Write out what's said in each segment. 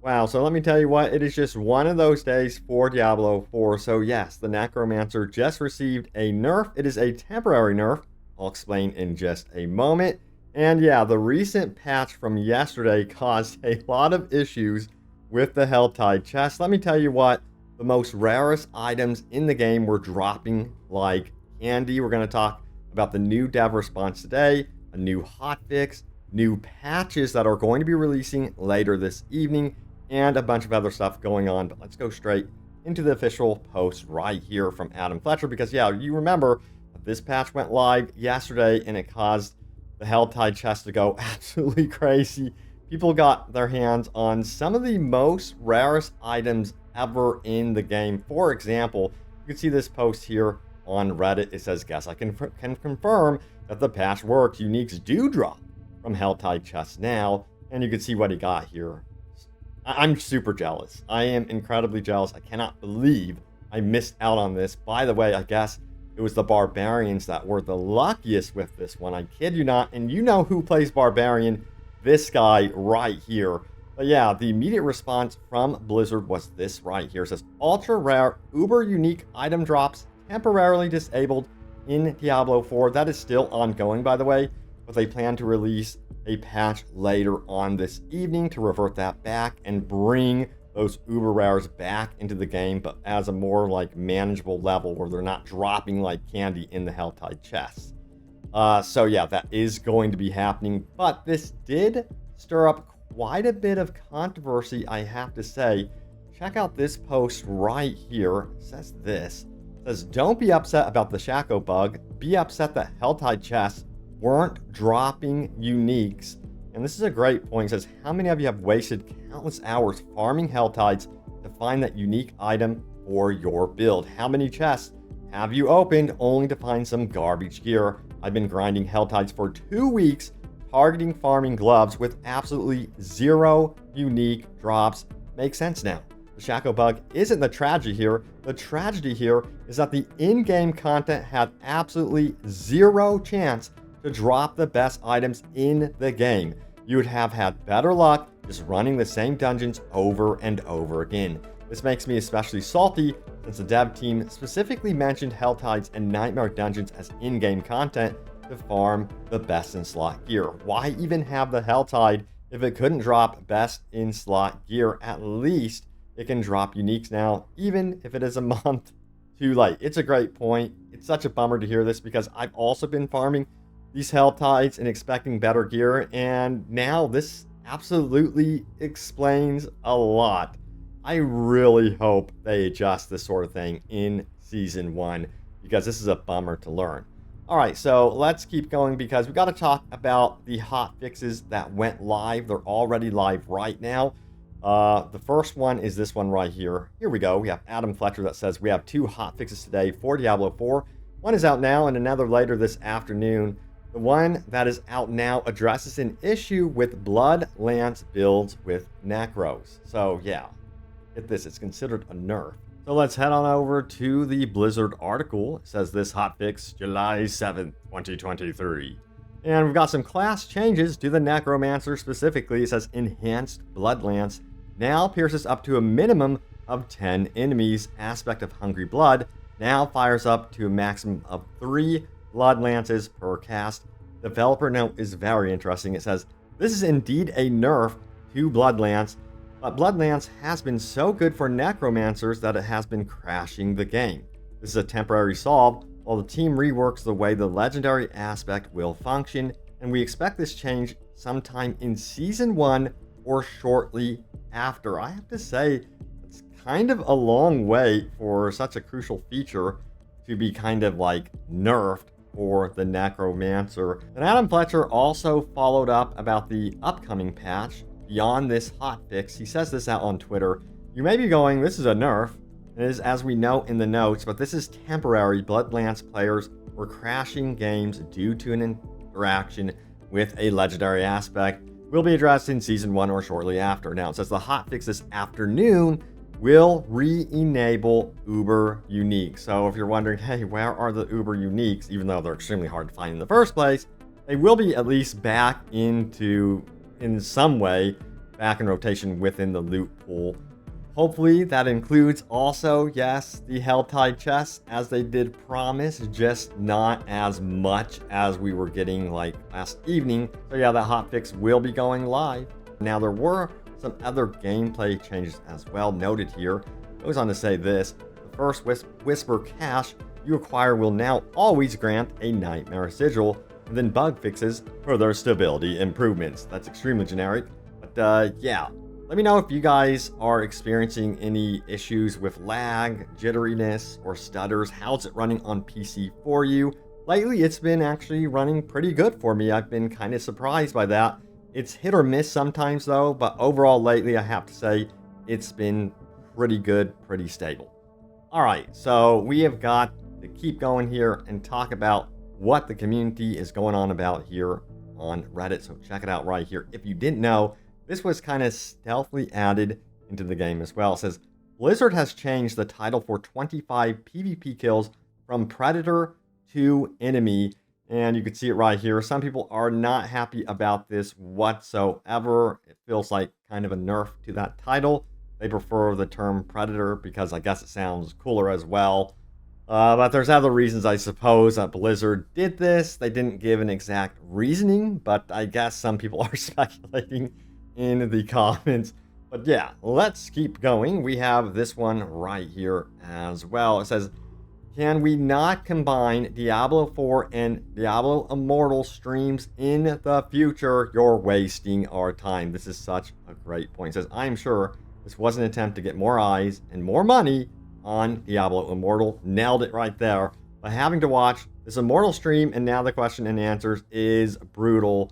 Wow, so let me tell you what, it is just one of those days for Diablo 4. So yes, the Necromancer just received a nerf. It is a temporary nerf. I'll explain in just a moment. And yeah, the recent patch from yesterday caused a lot of issues with the Helltide chest. Let me tell you what, the most rarest items in the game were dropping like candy. We're going to talk about the new dev response today, a new hotfix, new patches that are going to be releasing later this evening, and a bunch of other stuff going on. But let's go straight into the official post right here from Adam Fletcher, because yeah, you remember this patch went live yesterday and it caused the Helltide chest to go absolutely crazy. People got their hands on some of the most rarest items ever in the game. For example, you can see this post here on Reddit. It says, guess I can confirm that the patch works. Uniques do drop from Helltide chests now. And you can see what he got here. I'm super jealous. I am incredibly jealous. I cannot believe I missed out on this. By the way, I guess it was the Barbarians that were the luckiest with this one. I kid you not. And you know who plays Barbarian? This guy right here. But yeah, the immediate response from Blizzard was this right here. It says, ultra rare, uber unique item drops temporarily disabled in Diablo 4. That is still ongoing, by the way, but they plan to release a patch later on this evening to revert that back and bring those uber rares back into the game, but as a more like manageable level where they're not dropping like candy in the Helltide chests. So yeah, that is going to be happening, but this did stir up quite a bit of controversy, I have to say. Check out this post right here. It says this. It says, don't be upset about the Shaco bug. Be upset that Helltide chests weren't dropping uniques. And this is a great point. It says, how many of you have wasted countless hours farming Helltides to find that unique item for your build? How many chests have you opened only to find some garbage gear? I've been grinding Helltides for 2 weeks, targeting farming gloves with absolutely zero unique drops. Makes sense now. The Shaco bug isn't the tragedy here. The tragedy here is that the in-game content had absolutely zero chance to drop the best items in the game. You would have had better luck just running the same dungeons over and over again. This makes me especially salty since the dev team specifically mentioned Helltides and Nightmare Dungeons as in-game content to farm the best in slot gear. Why even have the Helltide if it couldn't drop best in slot gear? At least it can drop uniques now, even if it is a month too late. It's a great point. It's such a bummer to hear this because I've also been farming these Helltides and expecting better gear, and now this absolutely explains a lot. I really hope they adjust this sort of thing in Season 1 because this is a bummer to learn. Alright, so let's keep going because we got to talk about the hotfixes that went live. They're already live right now. The first one is this one right here. Here we go. We have Adam Fletcher that says we have 2 hotfixes today for Diablo 4. One is out now and another later this afternoon. The one that is out now addresses an issue with Blood Lance builds with Necros. So yeah, get this, it's considered a nerf. So let's head on over to the Blizzard article. It says this hotfix, July 7th, 2023. And we've got some class changes to the Necromancer specifically. It says enhanced Blood Lance now pierces up to a minimum of 10 enemies. Aspect of Hungry Blood now fires up to a maximum of 3 Blood Lances per cast. Developer note is very interesting. It says, this is indeed a nerf to Blood Lance, but Blood Lance has been so good for Necromancers that it has been crashing the game. This is a temporary solve while the team reworks the way the legendary aspect will function, and we expect this change sometime in Season 1 or shortly after. I have to say, it's kind of a long wait for such a crucial feature to be kind of like nerfed for the Necromancer. And Adam Fletcher also followed up about the upcoming patch beyond this hotfix. He says this out on Twitter. You may be going, this is a nerf. It is, as we note in the notes, but this is temporary. Bloodlance players were crashing games due to an interaction with a legendary aspect. Will be addressed in Season 1 or shortly after. Now, it says the hotfix this afternoon will re-enable Uber Unique. So if you're wondering, hey, where are the Uber Uniques, even though they're extremely hard to find in the first place, they will be at least back into, in some way, back in rotation within the loot pool. Hopefully that includes also, yes, the Helltide chests, as they did promise, just not as much as we were getting like last evening. So yeah, that hotfix will be going live. Now there were some other gameplay changes as well noted here. It goes on to say this: the first Whisper cache you acquire will now always grant a Nightmare Sigil, and then bug fixes for their stability improvements. That's extremely generic, but yeah. Let me know if you guys are experiencing any issues with lag, jitteriness, or stutters. How's it running on PC for you? Lately, it's been actually running pretty good for me. I've been kind of surprised by that. It's hit or miss sometimes though, but overall lately, I have to say, it's been pretty good, pretty stable. All right, so we have got to keep going here and talk about what the community is going on about here on Reddit. So check it out right here. If you didn't know, this was kind of stealthily added into the game as well. It says, Blizzard has changed the title for 25 PvP kills from Predator to Enemy. And you can see it right here. Some people are not happy about this whatsoever. It feels like kind of a nerf to that title. They prefer the term Predator because I guess it sounds cooler as well. But there's other reasons, I suppose, that Blizzard did this. They didn't give an exact reasoning, but I guess some people are speculating in the comments. But yeah, let's keep going. We have this one right here as well. It says, can we not combine Diablo 4 and Diablo Immortal streams in the future? You're wasting our time. This is such a great point. It says, I am sure this was an attempt to get more eyes and more money on Diablo Immortal. Nailed it right there. By having to watch this Immortal stream, and now the question and answers is brutal.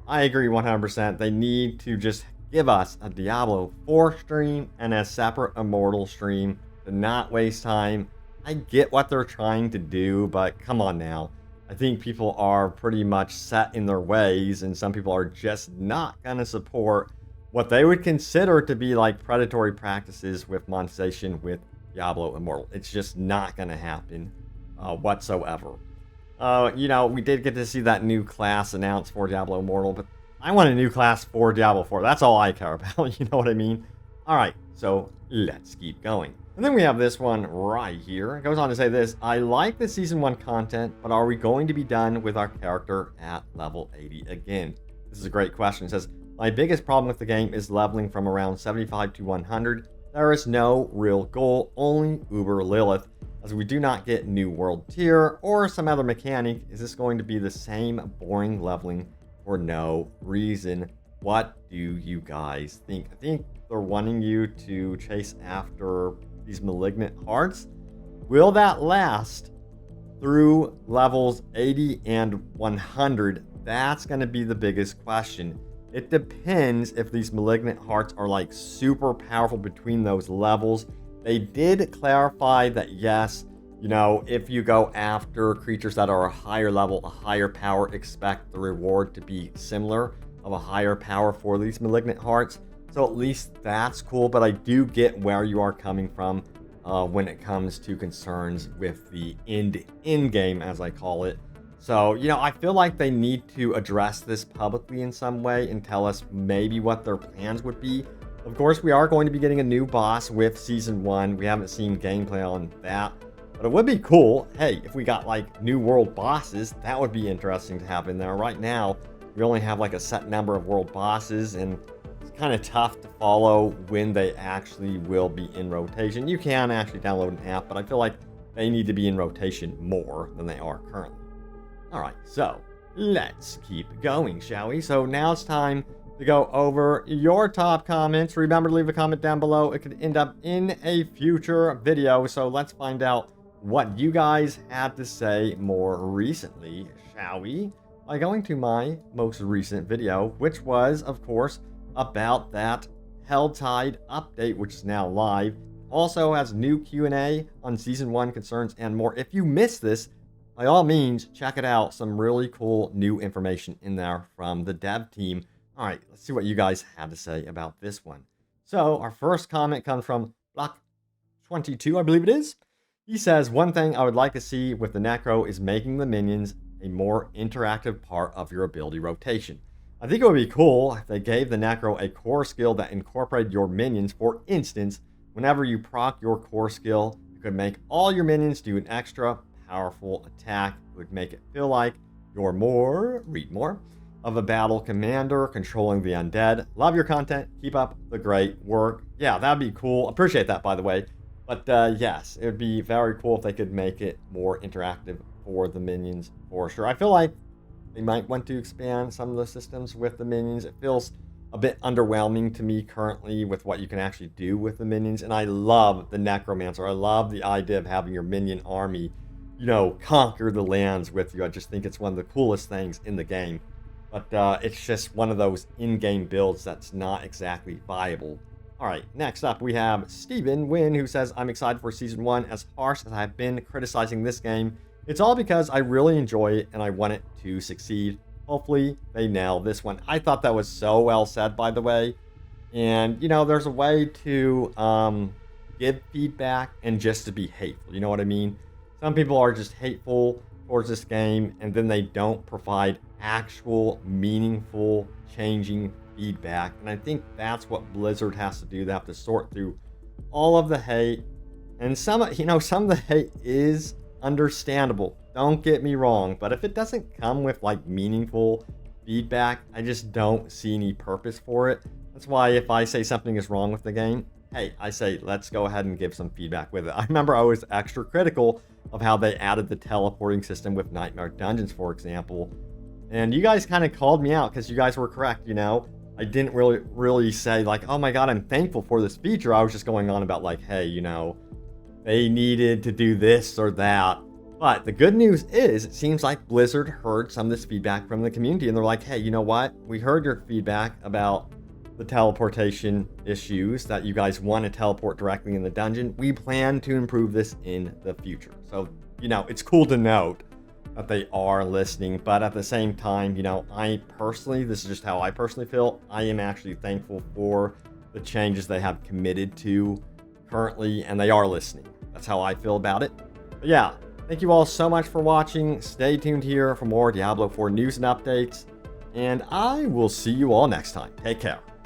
I agree 100%. They need to just give us a Diablo 4 stream and a separate Immortal stream to not waste time. I get what they're trying to do, but come on now. I think people are pretty much set in their ways, and some people are just not going to support what they would consider to be like predatory practices with monetization with Diablo Immortal. It's just not going to happen whatsoever. You know, we did get to see that new class announced for Diablo Immortal, but I want a new class for Diablo 4. That's all I care about, you know what I mean? Alright, so let's keep going. And then we have this one right here. It goes on to say this: I like the Season 1 content, but are we going to be done with our character at level 80 again? This is a great question. It says, my biggest problem with the game is leveling from around 75 to 100. There is no real goal, only Uber Lilith. As we do not get new world tier or some other mechanic, is this going to be the same boring leveling for no reason? What do you guys think? I think they're wanting you to chase after these malignant hearts. Will that last through levels 80 and 100? That's going to be the biggest question. It depends if these malignant hearts are like super powerful between those levels. They did clarify that yes, you know, if you go after creatures that are a higher level, a higher power, expect the reward to be similar of a higher power for these malignant hearts. So at least that's cool, but I do get where you are coming from when it comes to concerns with the end game, as I call it. So, you know, I feel like they need to address this publicly in some way and tell us maybe what their plans would be. Of course, we are going to be getting a new boss with Season 1. We haven't seen gameplay on that, but it would be cool. Hey, if we got like new world bosses, that would be interesting to have in there. Right now, we only have like a set number of world bosses, and it's kind of tough to follow when they actually will be in rotation. You can actually download an app, but I feel like they need to be in rotation more than they are currently. All right, so let's keep going, shall we? So now it's time to go over your top comments. Remember to leave a comment down below. It could end up in a future video. So let's find out what you guys had to say more recently, shall we? By going to my most recent video, which was, of course, about that Helltide update, which is now live. Also has new Q&A on Season 1 concerns and more. If you missed this, by all means, check it out. Some really cool new information in there from the dev team. All right, let's see what you guys had to say about this one. So our first comment comes from Block22, I believe it is. He says, one thing I would like to see with the Necro is making the minions a more interactive part of your ability rotation. I think it would be cool if they gave the Necro a core skill that incorporated your minions. For instance, whenever you proc your core skill, you could make all your minions do an extra powerful attack. It would make it feel like you're more, read more, of a battle commander controlling the undead. Love your content. Keep up the great work. Yeah, that'd be cool. Appreciate that, by the way. But yes, it would be very cool if they could make it more interactive for the minions, for sure. I feel like they might want to expand some of the systems with the minions. It feels a bit underwhelming to me currently with what you can actually do with the minions. And I love the Necromancer. I love the idea of having your minion army, you know, conquer the lands with you. I just think it's one of the coolest things in the game. But it's just one of those in-game builds that's not exactly viable. All right, next up we have Steven Wynn, who says, I'm excited for Season 1. As harsh as I've been criticizing this game, it's all because I really enjoy it and I want it to succeed. Hopefully they nail this one. I thought that was so well said, by the way. And, you know, there's a way to give feedback and just to be hateful. You know what I mean? Some people are just hateful towards this game and then they don't provide actual, meaningful, changing feedback. And I think that's what Blizzard has to do. They have to sort through all of the hate. And some of the hate is understandable. Don't get me wrong. But if it doesn't come with like meaningful feedback, I just don't see any purpose for it. That's why if I say something is wrong with the game, hey, I say, let's go ahead and give some feedback with it. I remember I was extra critical of how they added the teleporting system with Nightmare Dungeons, for example. And you guys kind of called me out because you guys were correct, you know. I didn't really say like, oh my god, I'm thankful for this feature. I was just going on about like, hey, you know, they needed to do this or that. But the good news is it seems like Blizzard heard some of this feedback from the community and they're like, hey, you know what? We heard your feedback about the teleportation issues, that you guys want to teleport directly in the dungeon. We plan to improve this in the future. So, you know, it's cool to note that they are listening, but at the same time, you know, this is just how I personally feel. I am actually thankful for the changes they have committed to currently, and they are listening. That's how I feel about it. But yeah, thank you all so much for watching. Stay tuned here for more Diablo 4 news and updates, and I will see you all next time. Take care.